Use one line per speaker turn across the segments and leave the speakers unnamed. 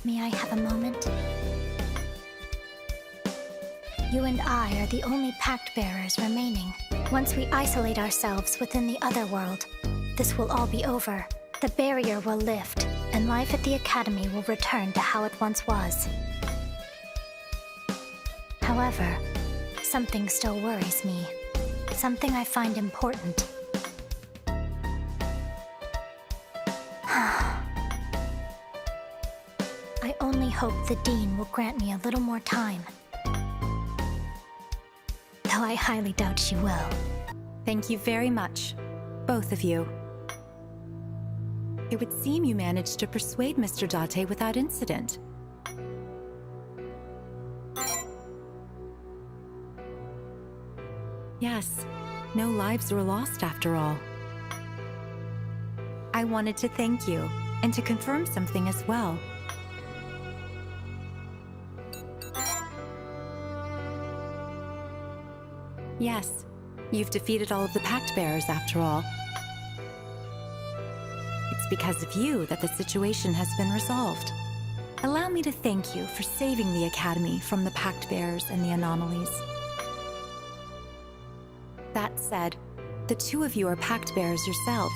May I have a moment? You and I are the only pact bearers remaining. Once we isolate ourselves within the OtherWorld, this will all be over. The barrier will lift, and life at the Academy will return to how it once was. However, something still worries me. Something I find important. I only hope the Dean will grant me a little more time. Though I highly doubt she will.
Thank you very much, both of you. It would seem you managed to persuade Mr. Date without incident. Yes, no lives were lost after all. I wanted to thank you, and to confirm something as well. Yes, you've defeated all of the Pact Bearers after all. It's because of you that the situation has been resolved. Allow me to thank you for saving the Academy from the Pact Bearers and the anomalies. That said, the two of you are Pact Bearers yourselves,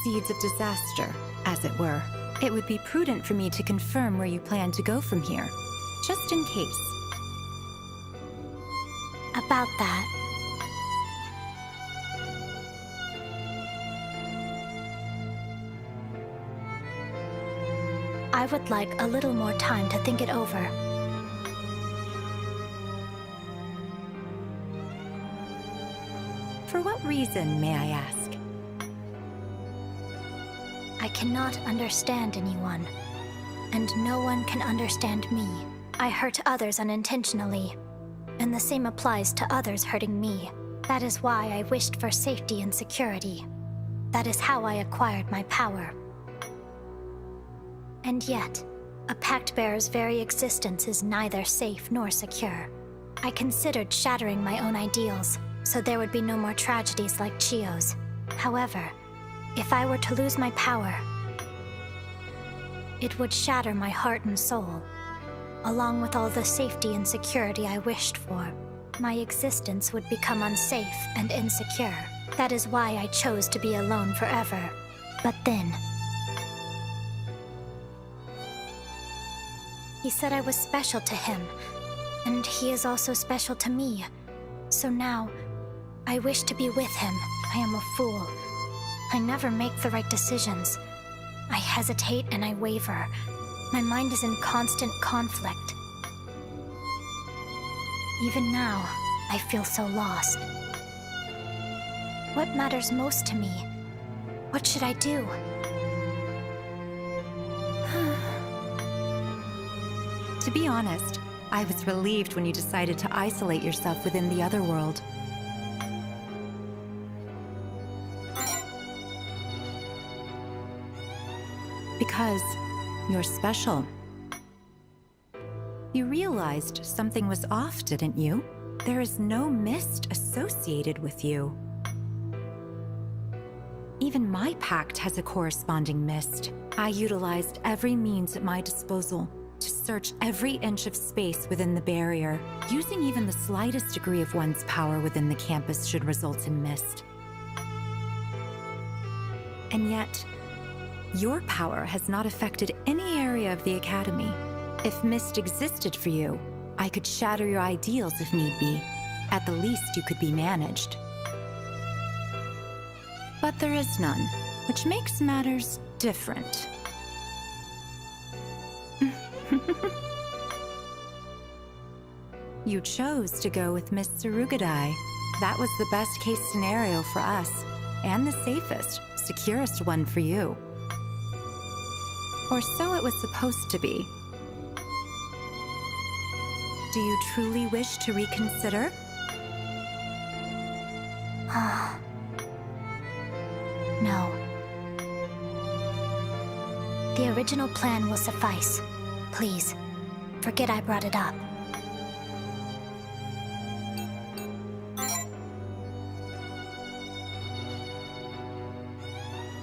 seeds of disaster, as it were. It would be prudent for me to confirm where you plan to go from here, just in case.
About that, I would like a little more time to think it over.
For what reason, may I ask?
I cannot understand anyone, and no one can understand me. I hurt others unintentionally, and the same applies to others hurting me. That is why I wished for safety and security. That is how I acquired my power. And yet, a Pact Bearer's very existence is neither safe nor secure. I considered shattering my own ideals, so there would be no more tragedies like Chio's. However, if I were to lose my power, it would shatter my heart and soul, along with all the safety and security I wished for. My existence would become unsafe and insecure. That is why I chose to be alone forever. But then, he said I was special to him, and he is also special to me. So now, I wish to be with him. I am a fool. I never make the right decisions. I hesitate and I waver. My mind is in constant conflict. Even now, I feel so lost. What matters most to me? What should I do?
To be honest, I was relieved when you decided to isolate yourself within the OtherWorld. Because you're special. You realized something was off, didn't you? There is no mist associated with you. Even my pact has a corresponding mist. I utilized every means at my disposal to search every inch of space within the barrier. Using even the slightest degree of one's power within the campus should result in mist. And yet, your power has not affected any area of the Academy. If mist existed for you, I could shatter your ideals if need be. At the least, you could be managed. But there is none, which makes matters different. You chose to go with Miss Tsurugadai. That was the best case scenario for us, and the safest, securest one for you. Or so it was supposed to be. Do you truly wish to reconsider?
No. The original plan will suffice. Please, forget I brought it up.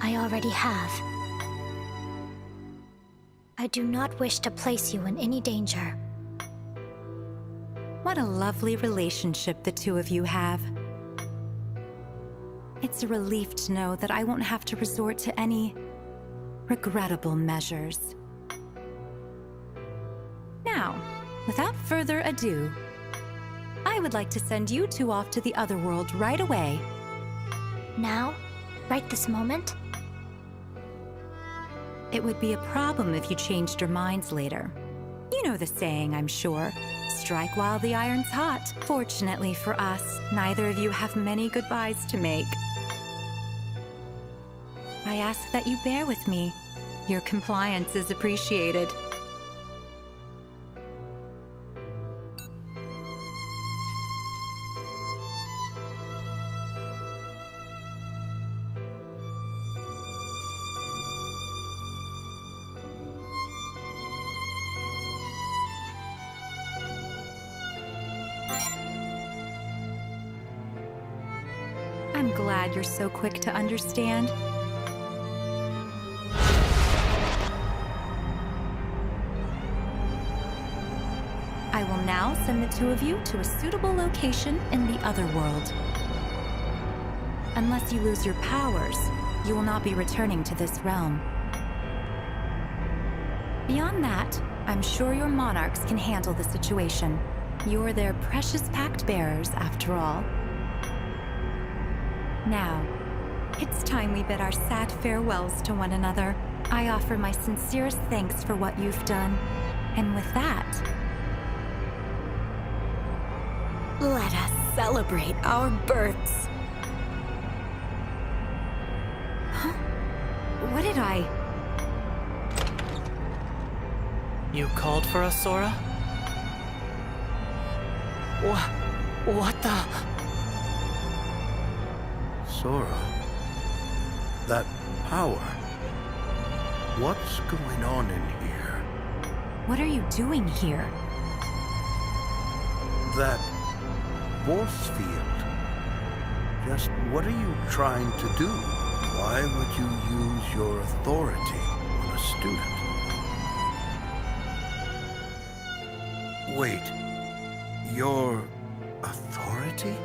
I already have. I do not wish to place you in any danger.
What a lovely relationship the two of you have. It's a relief to know that I won't have to resort to any regrettable measures. Now, without further ado, I would like to send you two off to the OtherWorld right away.
Now? Right this moment?
It would be a problem if you changed your minds later. You know the saying, I'm sure. Strike while the iron's hot. Fortunately for us, neither of you have many goodbyes to make. I ask that you bear with me. Your compliance is appreciated. I'm glad you're so quick to understand. I will now send the two of you to a suitable location in the OtherWorld. Unless you lose your powers, you will not be returning to this realm. Beyond that, I'm sure your monarchs can handle the situation. You're their precious pact bearers, after all. Now, it's time we bid our sad farewells to one another. I offer my sincerest thanks for what you've done. And with that, let us celebrate our births. Huh? What did I...
You called for us, Sora? What the...
Sora, that power. What's going on in here?
What are you doing here?
That force field. Just what are you trying to do? Why would you use your authority on a student? Wait, your authority?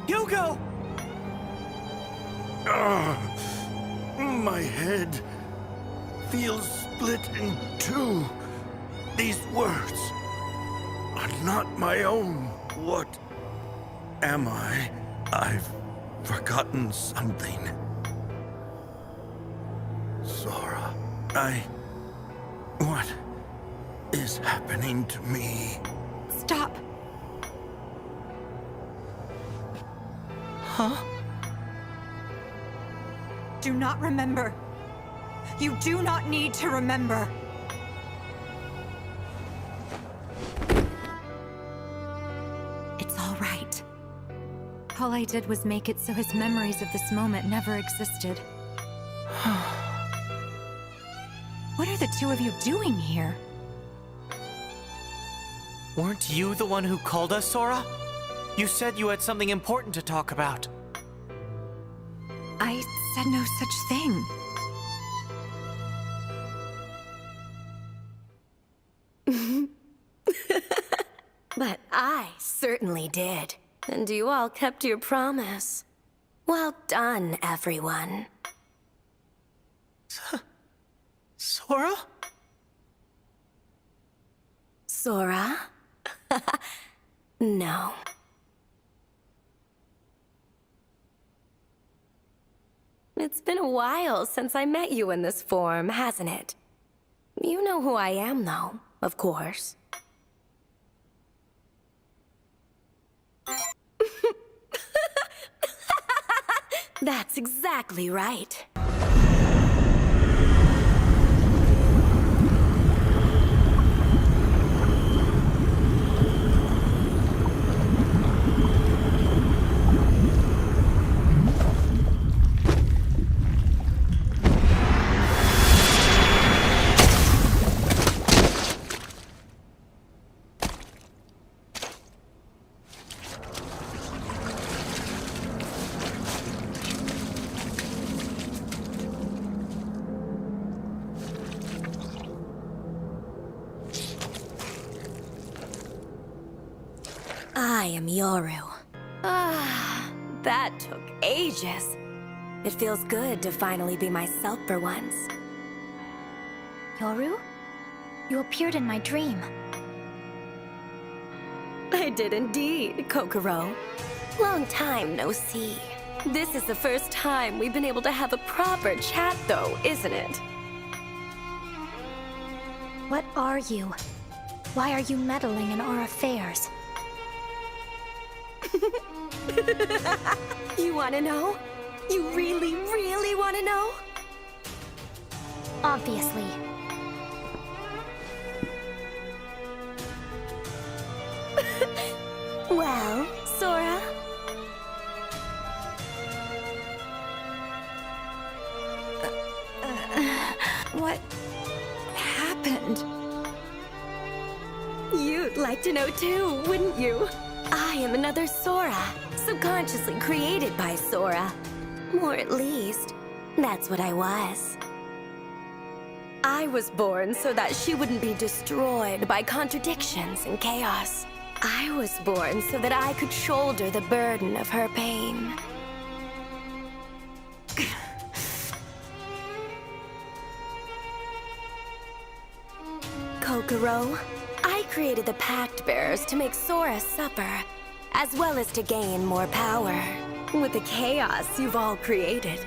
Yugo!
My head feels split in two. These words are not my own. What am I? I've forgotten something. Sora, what is happening to me?
Stop!
Huh?
Do not remember. You do not need to remember. It's all right. All I did was make it so his memories of this moment never existed. What are the two of you doing here?
Weren't you the one who called us, Sora? You said you had something important to talk about.
I said no such thing.
But I certainly did. And you all kept your promise. Well done, everyone.
Sora?
Sora? No. It's been a while since I met you in this form, hasn't it? You know who I am, though, of course. That's exactly right. I am Yoru. Ah, that took ages. It feels good to finally be myself for once.
Yoru? You appeared in my dream.
I did indeed, Kokoro. Long time no see. This is the first time we've been able to have a proper chat though, isn't it?
What are you? Why are you meddling in our affairs?
You wanna know? You really, really wanna know?
Obviously.
Well, Sora?
What happened?
You'd like to know too, wouldn't you? I am another Sora, subconsciously created by Sora. Or at least, that's what I was. I was born so that she wouldn't be destroyed by contradictions and chaos. I was born so that I could shoulder the burden of her pain. Kokoro, I created the Pact Bearers to make Sora suffer, as well as to gain more power. With the chaos you've all created,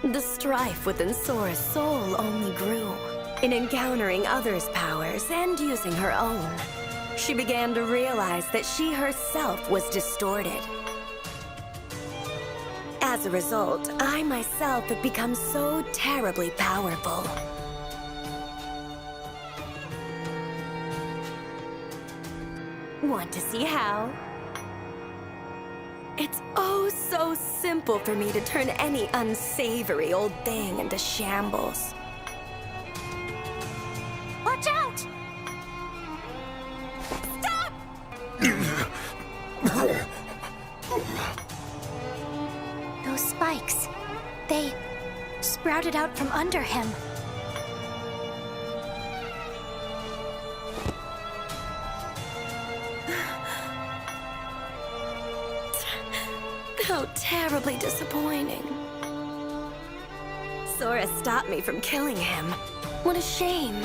the strife within Sora's soul only grew. In encountering others' powers and using her own, she began to realize that she herself was distorted. As a result, I myself have become so terribly powerful. Want to see how? It's oh so simple for me to turn any unsavory old thing into shambles.
Watch out!
Stop!
Those spikes, they sprouted out from under him.
How terribly disappointing. Sora stopped me from killing him. What a shame.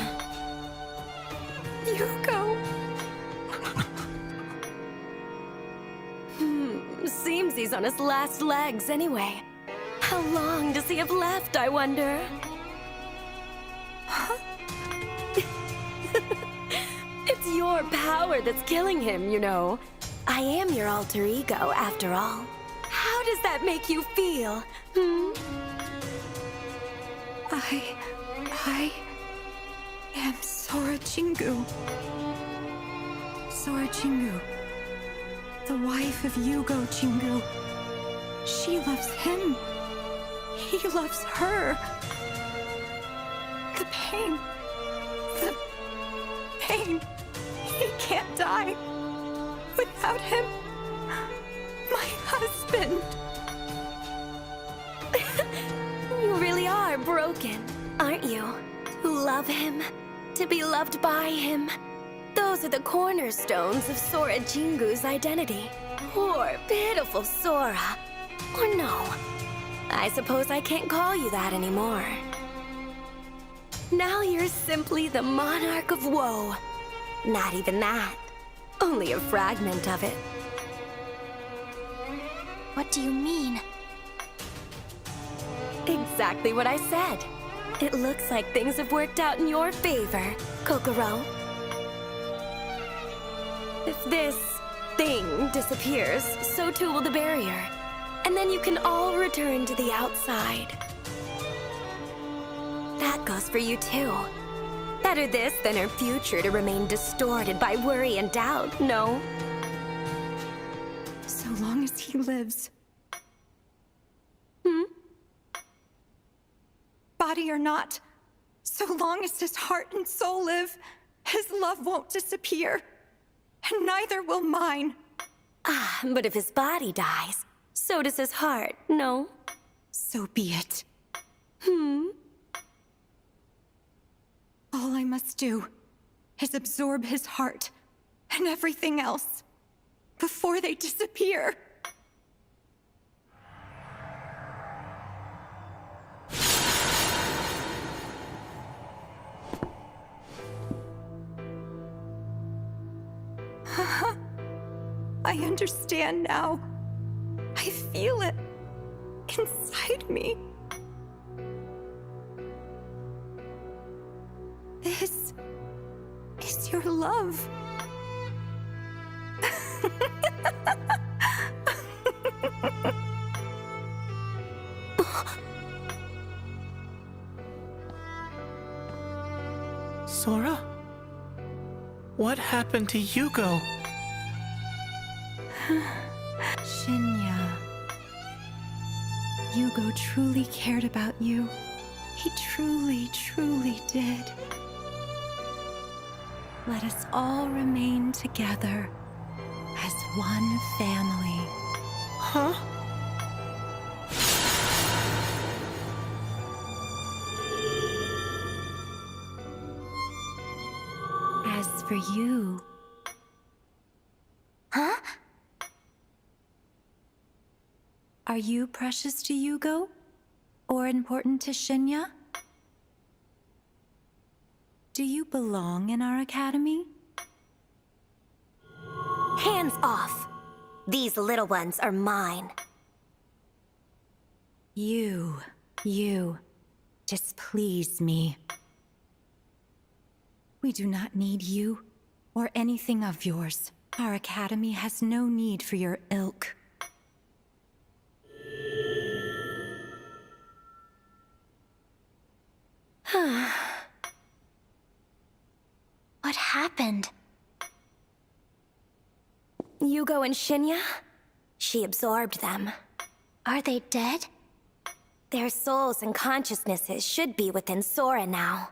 Yugo. Seems he's on his last legs anyway. How long does he have left, I wonder? It's your power that's killing him, you know. I am your alter ego, after all. How does that make you feel,
I am Sora Jingu. Sora Jingu, the wife of Yugo Jingu. She loves him. He loves her. The pain. He can't die without him. My husband.
You really are broken, aren't you? To love him, to be loved by him. Those are the cornerstones of Sora Jingu's identity. Poor, pitiful Sora. Or no, I suppose I can't call you that anymore. Now you're simply the Monarch of Woe. Not even that. Only a fragment of it.
What do you mean?
Exactly what I said. It looks like things have worked out in your favor, Kokoro. If this thing disappears, so too will the barrier. And then you can all return to the outside. That goes for you too. Better this than her future to remain distorted by worry and doubt, no?
So long as he lives. Body or not, so long as his heart and soul live, his love won't disappear. And neither will mine.
Ah, but if his body dies, so does his heart, no?
So be it. All I must do is absorb his heart and everything else. before they disappear. I understand now. I feel it inside me. This is your love.
Sora? What happened to Yugo?
Shinya. Yugo truly cared about you. He truly, truly did. Let us all remain together as one family.
Huh?
As for you...
Huh?
Are you precious to Yugo? Or important to Shinya? Do you belong in our academy?
Hands off. These little ones are mine.
You displease me. We do not need you or anything of yours. Our academy has no need for your ilk.
What happened?
Yugo and Shinya? She absorbed them.
Are they dead?
Their souls and consciousnesses should be within Sora now.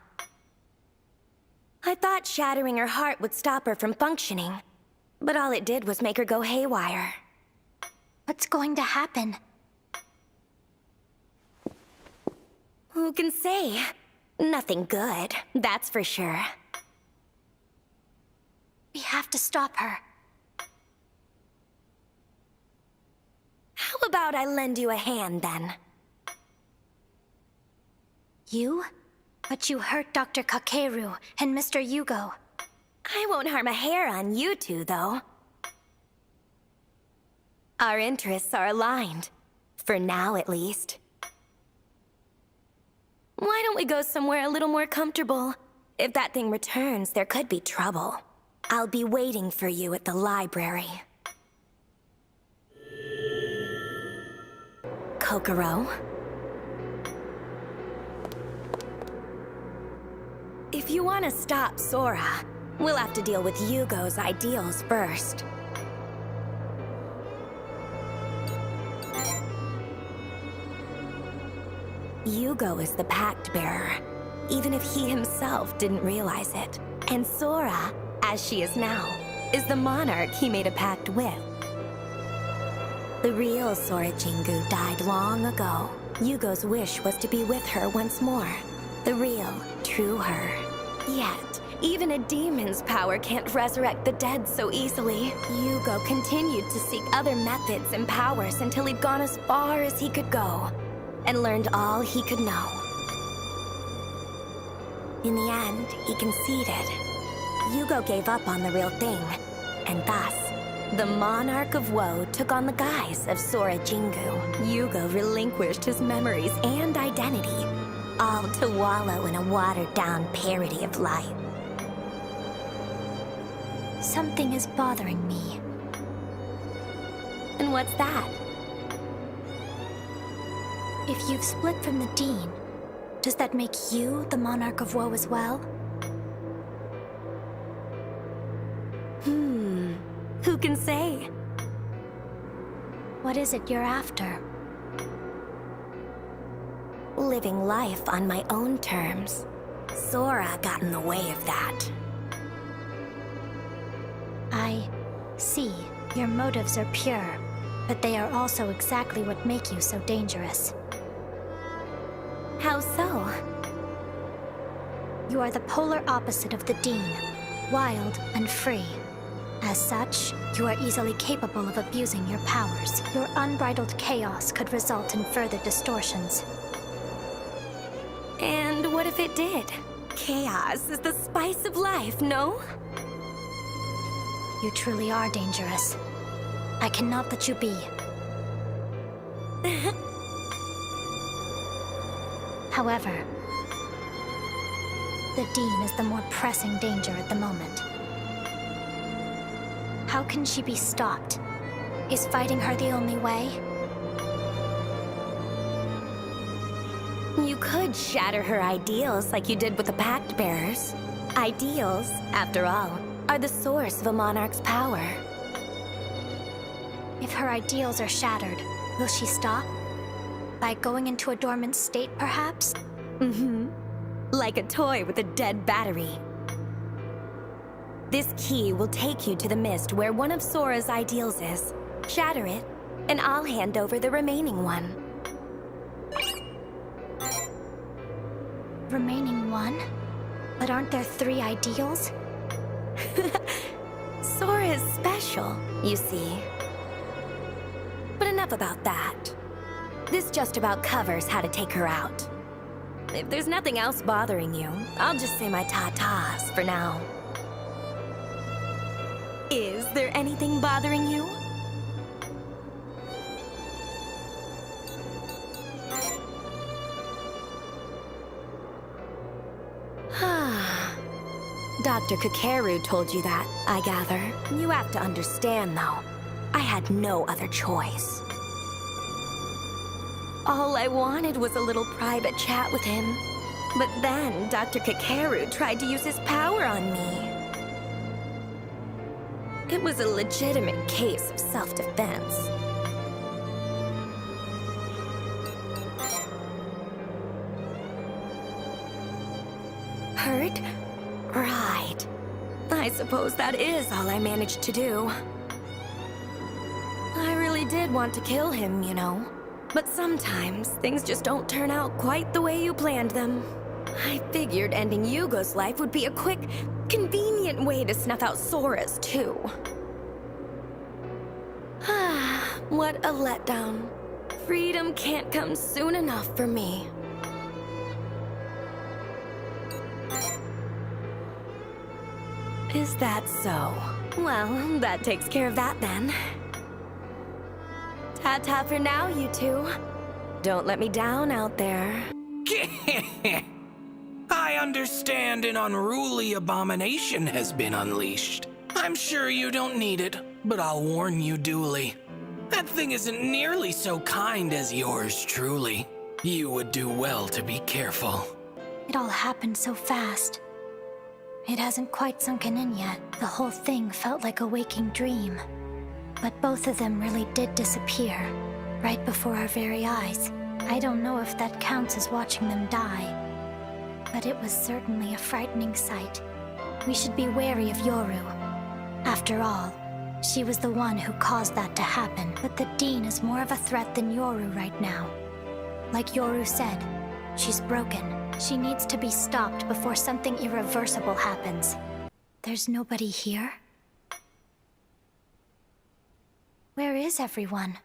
I thought shattering her heart would stop her from functioning, but all it did was make her go haywire.
What's going to happen?
Who can say? Nothing good, that's for sure.
We have to stop her.
How about I lend you a hand, then?
You? But you hurt Dr. Kakeru and Mr. Yugo.
I won't harm a hair on you two, though. Our interests are aligned. For now, at least. Why don't we go somewhere a little more comfortable? If that thing returns, there could be trouble. I'll be waiting for you at the library. Kokoro? If you want to stop Sora, we'll have to deal with Yugo's ideals first. Yugo is the Pact Bearer, even if he himself didn't realize it. And Sora, as she is now, is the Monarch he made a pact with. The real Sora Jingu died long ago. Yugo's wish was to be with her once more. The real, true her. Yet, even a demon's power can't resurrect the dead so easily. Yugo continued to seek other methods and powers until he'd gone as far as he could go, and learned all he could know. In the end, he conceded. Yugo gave up on the real thing, and thus, the Monarch of Woe took on the guise of Sora Jingu. Yugo relinquished his memories and identity, all to wallow in a watered-down parody of life.
Something is bothering me.
And what's that?
If you've split from the Dean, does that make you the Monarch of Woe as well?
Who can say?
What is it you're after?
Living life on my own terms. Sora got in the way of that.
I see. Your motives are pure, but they are also exactly what make you so dangerous.
How so?
You are the polar opposite of the Dean, wild and free. As such, you are easily capable of abusing your powers. Your unbridled chaos could result in further distortions.
And what if it did? Chaos is the spice of life, no?
You truly are dangerous. I cannot let you be. However, the Dean is the more pressing danger at the moment. How can she be stopped? Is fighting her the only way?
You could shatter her ideals like you did with the Pact Bearers. Ideals, after all, are the source of a monarch's power.
If her ideals are shattered, will she stop? By going into a dormant state, perhaps?
Mm-hmm. Like a toy with a dead battery. This key will take you to the mist where one of Sora's ideals is. Shatter it, and I'll hand over the remaining one.
Remaining one? But aren't there 3 ideals?
Sora is special, you see. But enough about that. This just about covers how to take her out. If there's nothing else bothering you, I'll just say my ta-tas for now. Is there anything bothering you? Dr. Kokoro told you that, I gather. You have to understand, though. I had no other choice. All I wanted was a little private chat with him. But then Dr. Kokoro tried to use his power on me. It was a legitimate case of self-defense. Hurt? Right. I suppose that is all I managed to do. I really did want to kill him, you know. But sometimes things just don't turn out quite the way you planned them. I figured ending Yugo's life would be a quick, convenient way to snuff out Sora's, too. What a letdown. Freedom can't come soon enough for me. Is that so? Well, that takes care of that then. Ta-ta for now, you two. Don't let me down out there.
I understand an unruly abomination has been unleashed. I'm sure you don't need it, but I'll warn you duly. That thing isn't nearly so kind as yours truly. You would do well to be careful.
It all happened so fast. It hasn't quite sunken in yet. The whole thing felt like a waking dream. But both of them really did disappear, right before our very eyes. I don't know if that counts as watching them die, but it was certainly a frightening sight. We should be wary of Yoru. After all, she was the one who caused that to happen, but the Dean is more of a threat than Yoru right now. Like Yoru said, she's broken. She needs to be stopped before something irreversible happens. There's nobody here? Where is everyone?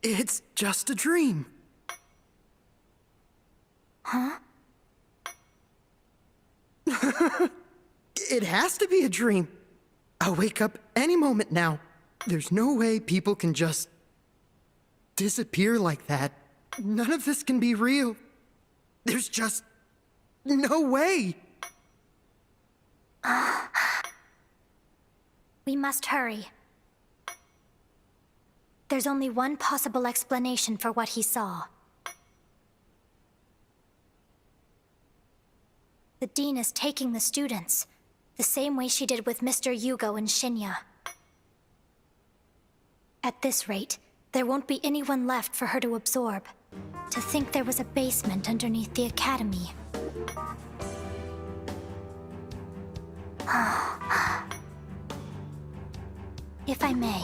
It's just a dream.
Huh?
It has to be a dream. I'll wake up any moment now. There's no way people can just disappear like that. None of this can be real. There's just no way.
We must hurry. There's only one possible explanation for what he saw. The Dean is taking the students, the same way she did with Mr. Yugo and Shinya. At this rate, there won't be anyone left for her to absorb. To think there was a basement underneath the Academy. If I may,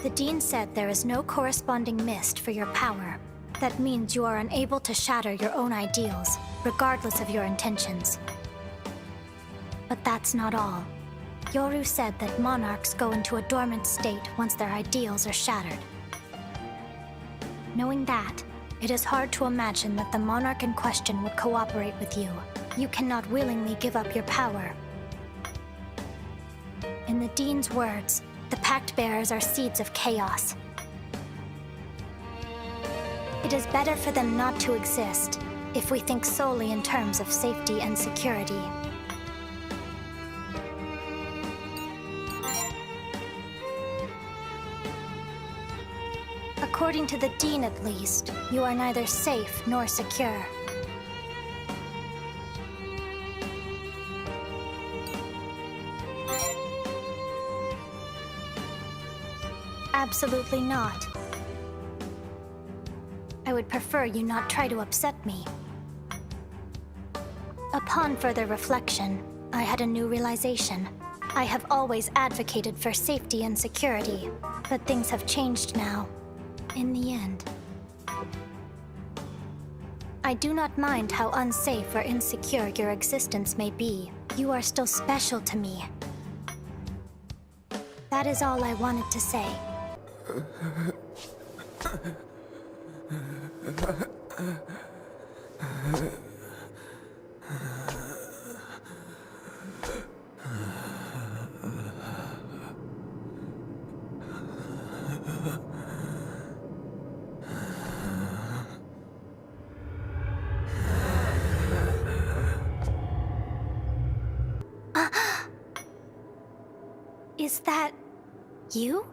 the Dean said there is no corresponding mist for your power. That means you are unable to shatter your own ideals, regardless of your intentions. But that's not all. Yoru said that monarchs go into a dormant state once their ideals are shattered. Knowing that, it is hard to imagine that the monarch in question would cooperate with you. You cannot willingly give up your power. In the Dean's words, the Pact Bearers are seeds of chaos. It is better for them not to exist if we think solely in terms of safety and security. According to the Dean at least, you are neither safe nor secure. Absolutely not. I would prefer you not try to upset me. Upon further reflection, I had a new realization. I have always advocated for safety and security, but things have changed now. In the end, I do not mind how unsafe or insecure your existence may be. You are still special to me. That is all I wanted to say. Is that you?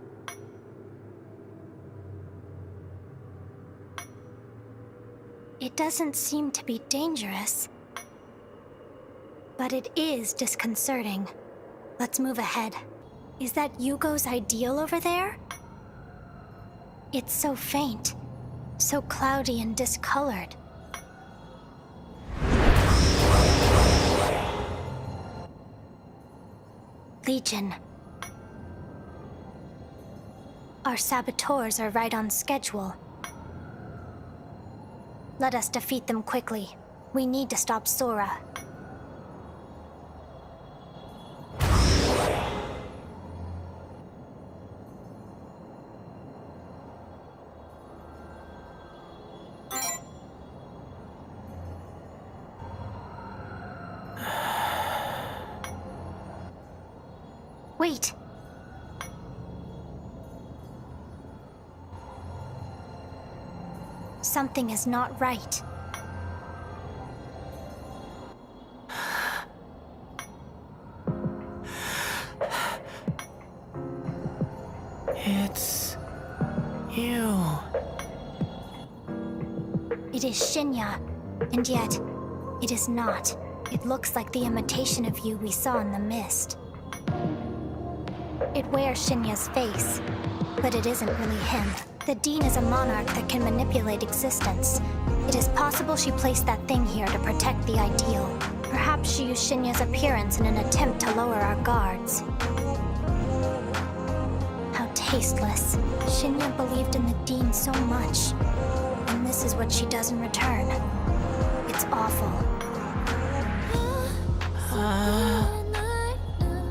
It doesn't seem to be dangerous. But it is disconcerting. Let's move ahead. Is that Yugo's ideal over there? It's so faint, so cloudy and discolored. Legion. Our saboteurs are right on schedule. Let us defeat them quickly. We need to stop Sora. Wait. Something is not right.
It's you.
It is Shinya, and yet it is not. It looks like the imitation of you we saw in the mist. It wears Shinya's face, but it isn't really him. The Dean is a monarch that can manipulate existence. It is possible she placed that thing here to protect the ideal. Perhaps she used Shinya's appearance in an attempt to lower our guards. How tasteless. Shinya believed in the Dean so much, and this is what she does in return. It's awful.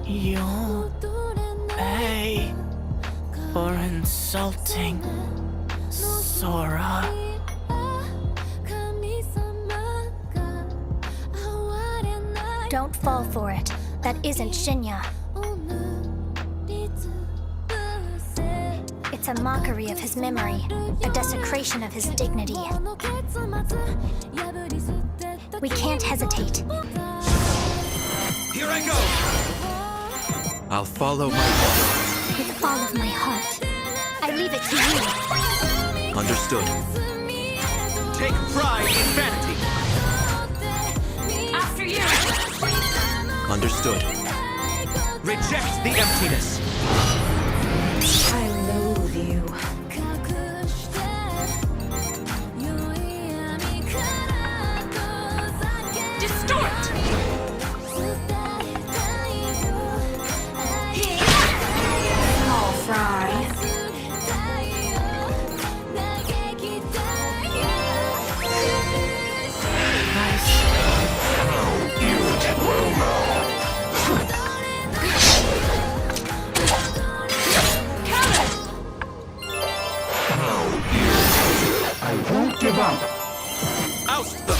You'll pay for insulting Sora.
Don't fall for it. That isn't Shinya. It's a mockery of his memory, a desecration of his dignity. We can't hesitate.
Here I go! I'll follow my heart.
With all of my heart. I leave it to you.
Understood. Take pride in vanity.
After you!
Understood. Reject the emptiness.
I loathe you.
Distort!
Small fry.
Oust them!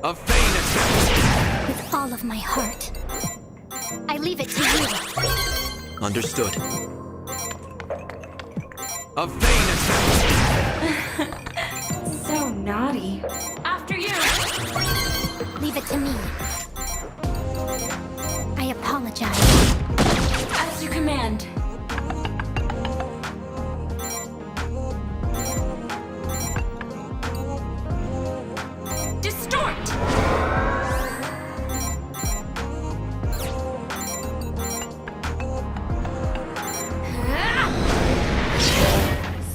A vain attempt!
With all of my heart. I leave it to you.
Understood. A vain attempt!
So naughty. After you!
Leave it to me. I apologize.
As you command. Distort!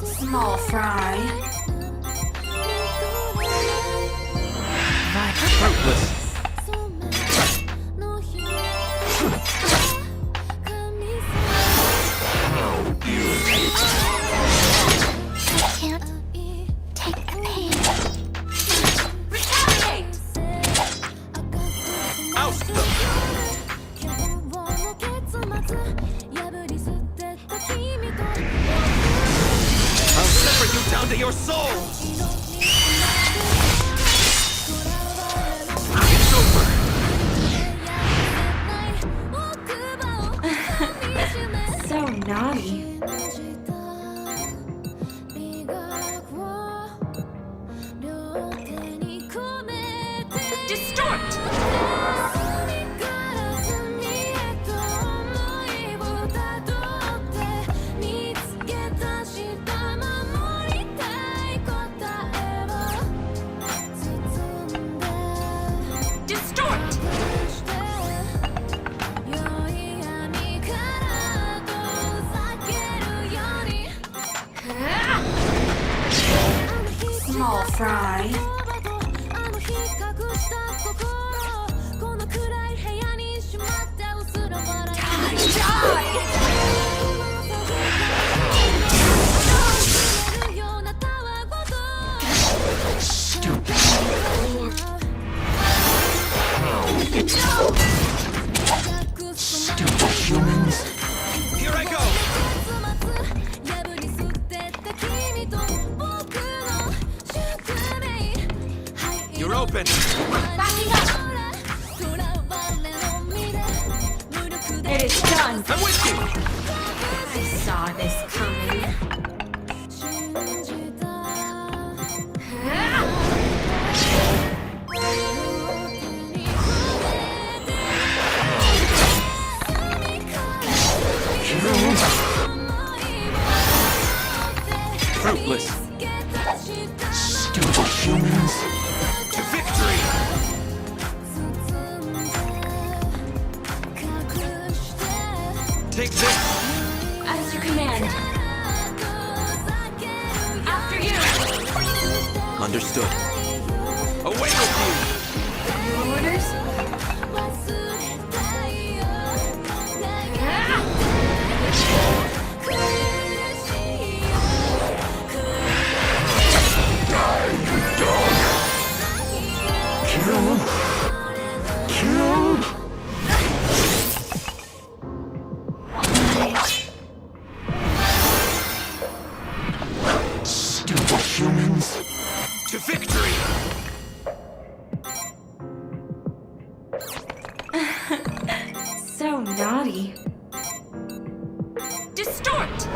Small fry.
Fruitless!
I can't take the pain.
Retaliate!
Oust them! I'll sever you down to your soul! It's over!
So naughty. Distort! Distort! Small fry.
Stupid humans! Here I go! You're open!
Backing up! It is done!
I'm with you!
I saw this coming.
Fruitless! Stupid humans! To victory! Take this!
As you command. After you!
Understood. Away with you!
Orders?
Stupid humans! To victory!
So naughty. Distort!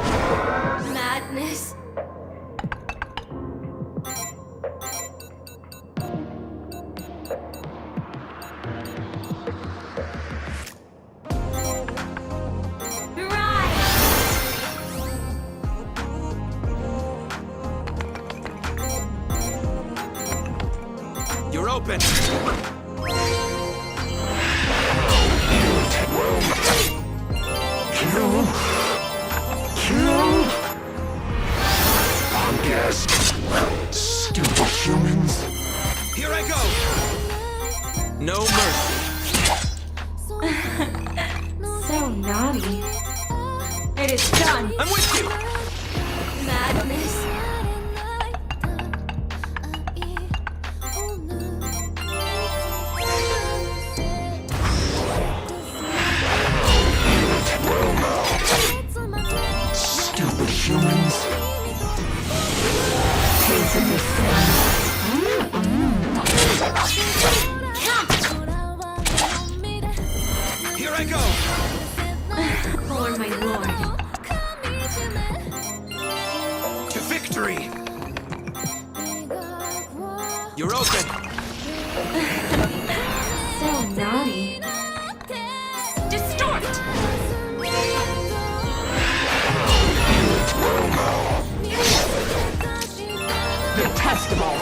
Madness.
You're open! Stupid humans! Here I go! No mercy!
So naughty. It is done!
I'm with you!
Madness. For my lord.
To victory! You're open!
So naughty. Distort!
Detestable!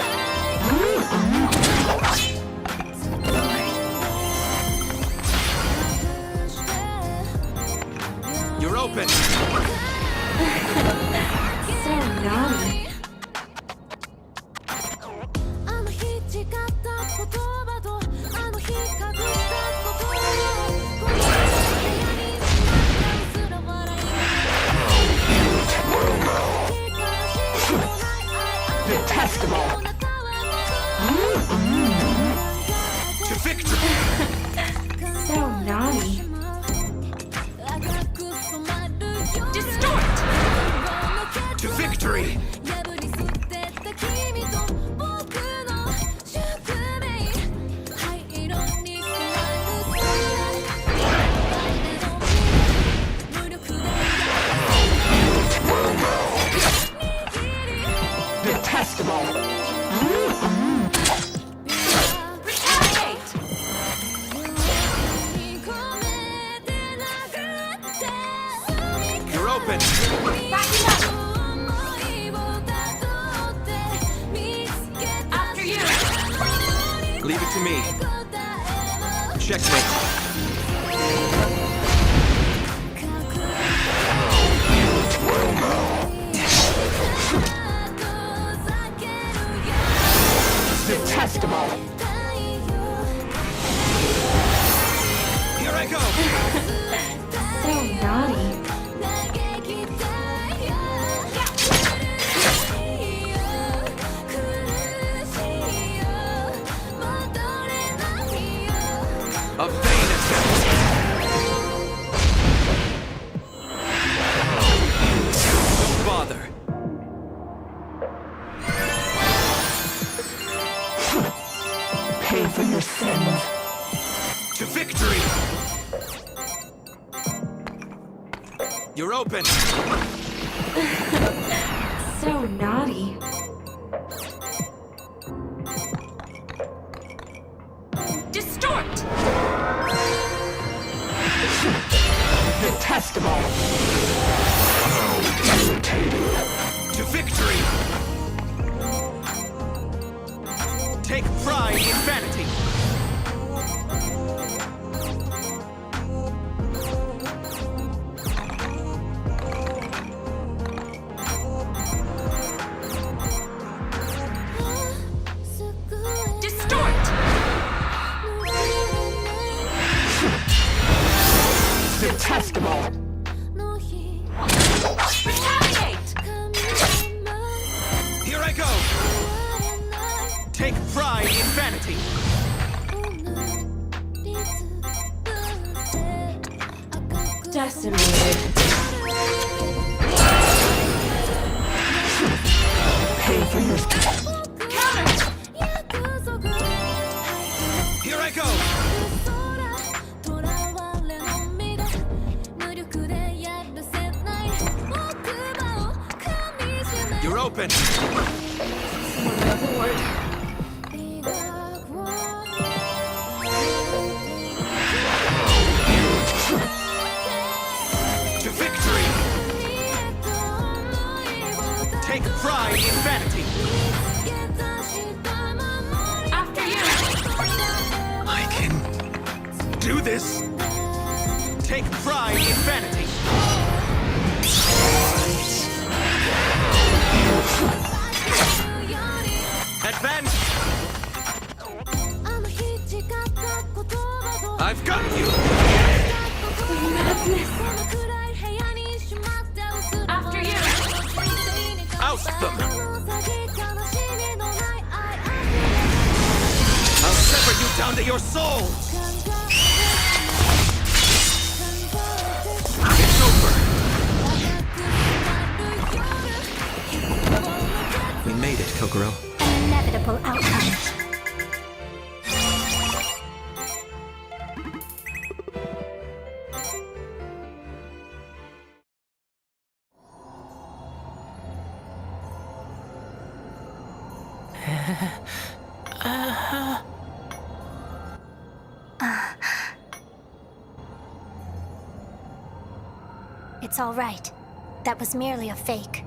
You're open!
So naughty.
Detestable!
To victory!
So naughty. Distort!
To victory!
Detestable!
Retaliate!
You're open!
Backing up! After you!
Leave it to me. Checkmate.
Detestable!
Here I go!
So naughty.
A vain attempt! Don't bother.
Pay for your sins.
To victory! You're open!
So naughty. Distort!
Detestable!
To victory! Take pride in vanity!
Distort!
Detestable!
Retaliate!
Here I go! Take pride in vanity!
Decimated.
Pay for your
Counter!
Here I go! You're open! To victory! Take pride in vanity!
After you!
I can do this! Take pride in vanity! Advance! I've got you!
After you!
Oust them! I'll sever you down to your soul! It's over! We made it, Kokoro.
An inevitable outcome. It's all right. That was merely a fake.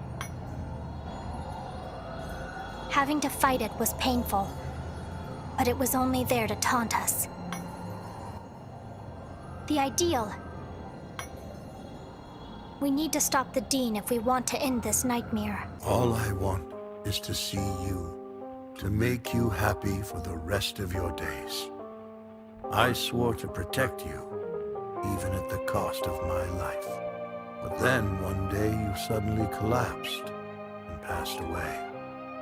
Having to fight it was painful, but it was only there to taunt us. The ideal. We need to stop the Dean if we want to end this nightmare.
All I want is to see you, to make you happy for the rest of your days. I swore to protect you, even at the cost of my life. But then one day you suddenly collapsed and passed away.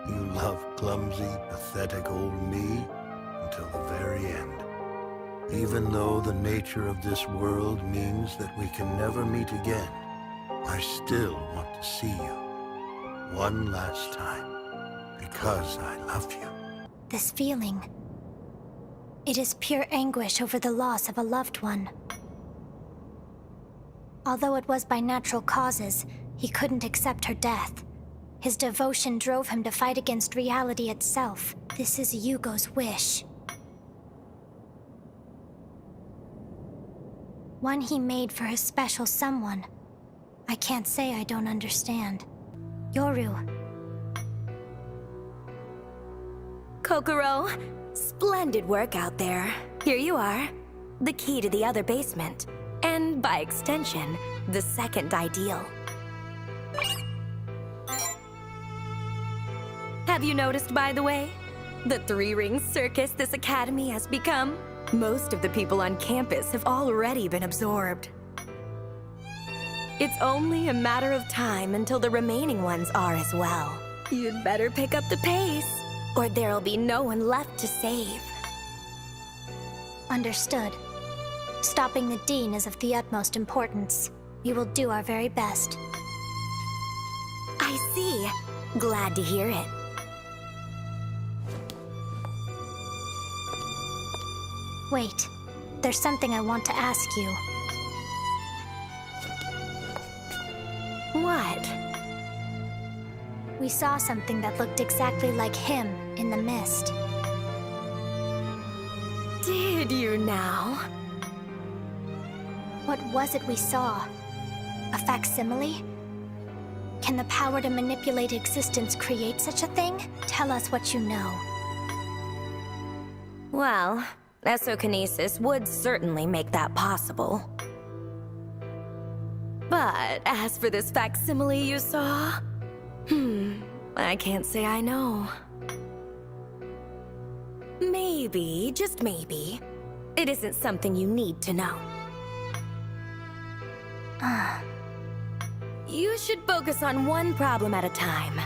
You loved clumsy, pathetic old me until the very end. Even though the nature of this world means that we can never meet again, I still want to see you one last time, because I love you.
This feeling. It is pure anguish over the loss of a loved one. Although it was by natural causes, he couldn't accept her death. His devotion drove him to fight against reality itself. This is Yugo's wish. One he made for his special someone. I can't say I don't understand. Yoru.
Kokoro, splendid work out there. Here you are. The key to the other basement. And by extension, the second ideal. Have you noticed, by the way, the three-ring circus this academy has become? Most of the people on campus have already been absorbed. It's only a matter of time until the remaining ones are as well. You'd better pick up the pace, or there'll be no one left to save.
Understood. Stopping the Dean is of the utmost importance. We will do our very best.
I see. Glad to hear it.
Wait. There's something I want to ask you.
What?
We saw something that looked exactly like him in the mist.
Did you now?
What was it we saw? A facsimile? Can the power to manipulate existence create such a thing? Tell us what you know.
Well, esokinesis would certainly make that possible. But as for this facsimile you saw, I can't say I know. Maybe, just maybe, it isn't something you need to know. You should focus on one problem at a time.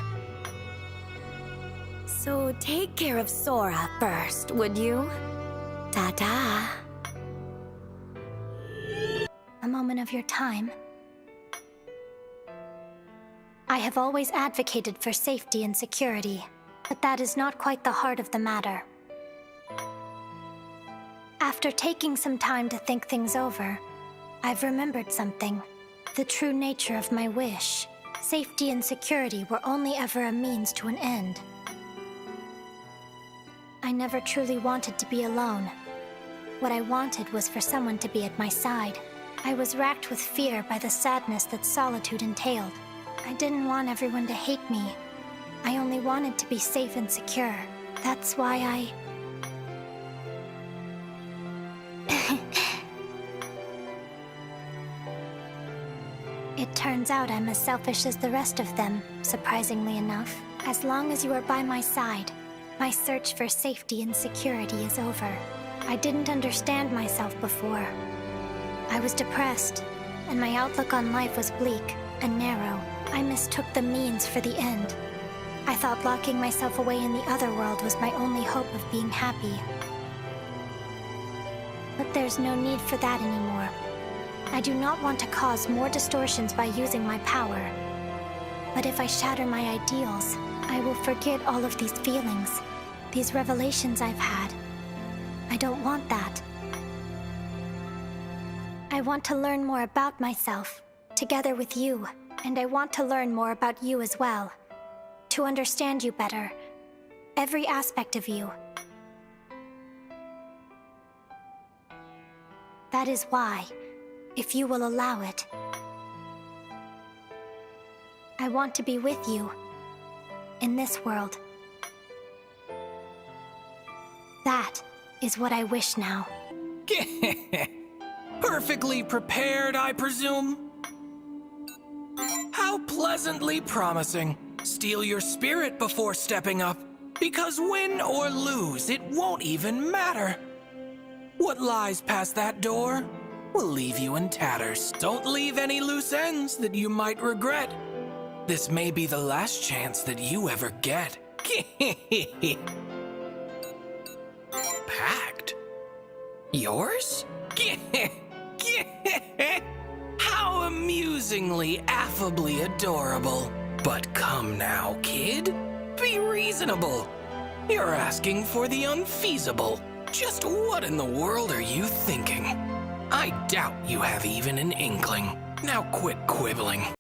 So take care of Sora first, would you? Ta-ta.
A moment of your time. I have always advocated for safety and security, but that is not quite the heart of the matter. After taking some time to think things over, I've remembered something. The true nature of my wish. Safety and security were only ever a means to an end. I never truly wanted to be alone. What I wanted was for someone to be at my side. I was racked with fear by the sadness that solitude entailed. I didn't want everyone to hate me. I only wanted to be safe and secure. That's why I... It turns out I'm as selfish as the rest of them, surprisingly enough. As long as you are by my side, my search for safety and security is over. I didn't understand myself before. I was depressed, and my outlook on life was bleak and narrow. I mistook the means for the end. I thought locking myself away in the OtherWorld was my only hope of being happy. But there's no need for that anymore. I do not want to cause more distortions by using my power. But if I shatter my ideals, I will forget all of these feelings, these revelations I've had. I don't want that. I want to learn more about myself, together with you, and I want to learn more about you as well. To understand you better, every aspect of you. That is why, if you will allow it, I want to be with you in this world. That is what I wish now.
Perfectly prepared, I presume? How pleasantly promising. Steal your spirit before stepping up, because win or lose, it won't even matter. What lies past that door will leave you in tatters. Don't leave any loose ends that you might regret. This may be the last chance that you ever get. Pact? Yours? How amusingly, affably adorable. But come now, kid. Be reasonable. You're asking for the unfeasible. Just what in the world are you thinking? I doubt you have even an inkling. Now quit quibbling.